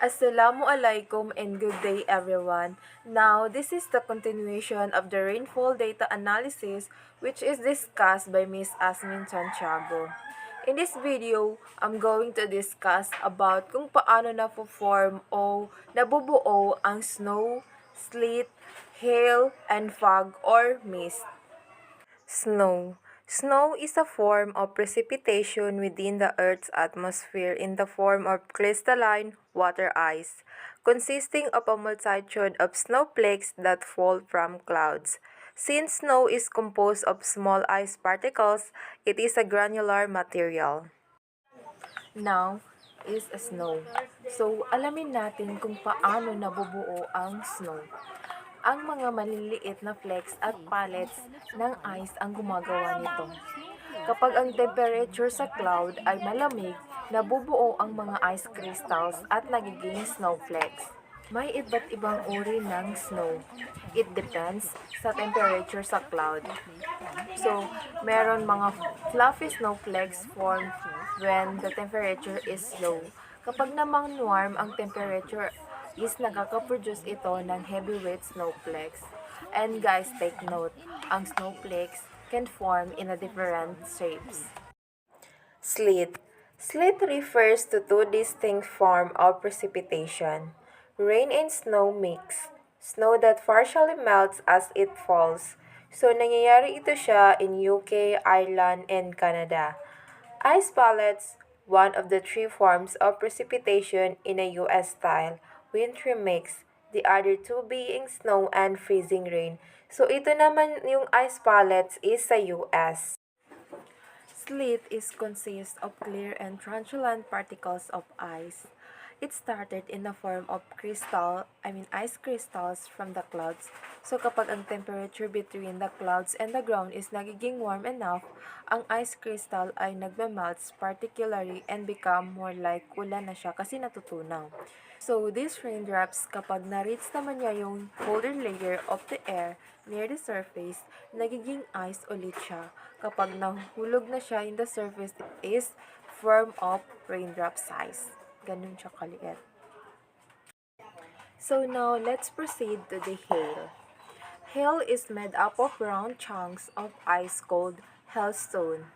Assalamualaikum and good day everyone. Now, this is the continuation of the rainfall data analysis which is discussed by Ms. Asmin Santiago. In this video, I'm going to discuss about kung paano na-form o nabubuo ang snow, sleet, hail, and fog or mist. Snow. Snow is a form of precipitation within the Earth's atmosphere in the form of crystalline water ice, consisting of a multitude of snowflakes that fall from clouds. Since snow is composed of small ice particles, it is a granular material. Now is a snow. So, alamin natin kung paano nabubuo ang snow. Ang mga maliliit na flakes at pellets ng ice ang gumagawa nito. Kapag ang temperature sa cloud ay malamig, nabubuo ang mga ice crystals at nagiging snowflakes. May iba't ibang uri ng snow. It depends sa temperature sa cloud. So, meron mga fluffy snowflakes formed when the temperature is low. Kapag namang warm ang temperature is nakaka-produce ito ng heavyweight snowflakes. And guys, take note, ang snowflakes can form in a different shapes. Sleet. Sleet refers to two distinct forms of precipitation. Rain and snow mix. Snow that partially melts as it falls. So, nangyayari ito siya in UK, Ireland, and Canada. Ice pellets, one of the three forms of precipitation in a US style wintry mix, the other two being snow and freezing rain. So, ito naman yung ice pellets is sa US. Sleet is consists of clear and translucent particles of ice. It started in the form of ice crystals from the clouds. So kapag ang temperature between the clouds and the ground is nagiging warm enough, ang ice crystal ay nagme-melts particularly and become more like ulan na siya kasi natutunaw. So these raindrops, kapag na-reach naman niya yung colder layer of the air near the surface, nagiging ice ulit siya. Kapag nahulog na siya in the surface, it is form of raindrop size. Ganun siya kaliit. So now, let's proceed to the hail. Hail is made up of round chunks of ice called hailstone.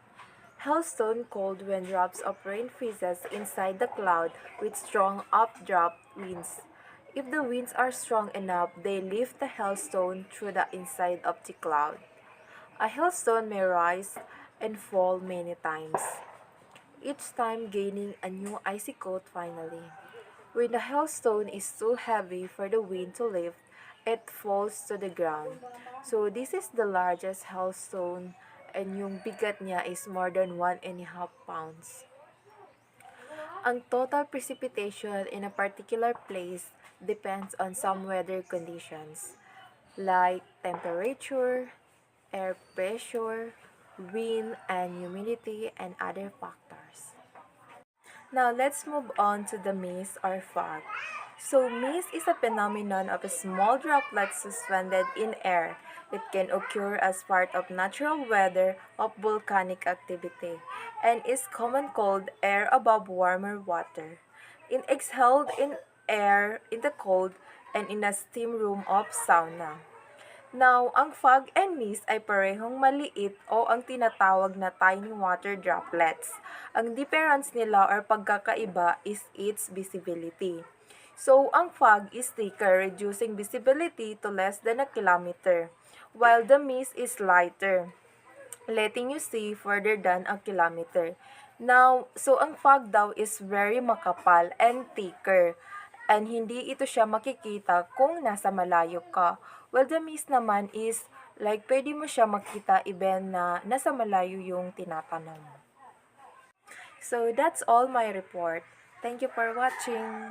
Hailstone cold when drops of rain freezes inside the cloud with strong updraft winds. If the winds are strong enough, they lift the hailstone through the inside of the cloud. A hailstone may rise and fall many times, each time gaining a new icy coat finally. When the hailstone is too heavy for the wind to lift, it falls to the ground. So this is the largest hailstone and yung bigat niya is more than 1.5 pounds. Ang total precipitation in a particular place depends on some weather conditions like temperature, air pressure, wind, and humidity, and other factors. Now, let's move on to the mist or fog. So, mist is a phenomenon of a small droplets suspended in air. It can occur as part of natural weather of volcanic activity and is commonly called air above warmer water. It exhaled in air in the cold and in a steam room of sauna. Now, ang fog and mist ay parehong maliit o ang tinatawag na tiny water droplets. Ang difference nila or pagkakaiba is its visibility. So, ang fog is thicker, reducing visibility to less than a kilometer, while the mist is lighter, letting you see further than a kilometer. Now, so ang fog daw is very makapal and thicker, and hindi ito siya makikita kung nasa malayo ka. Well, the mist naman is like pwede mo siya makita even na nasa malayo yung tinatanong mo. So, that's all my report. Thank you for watching.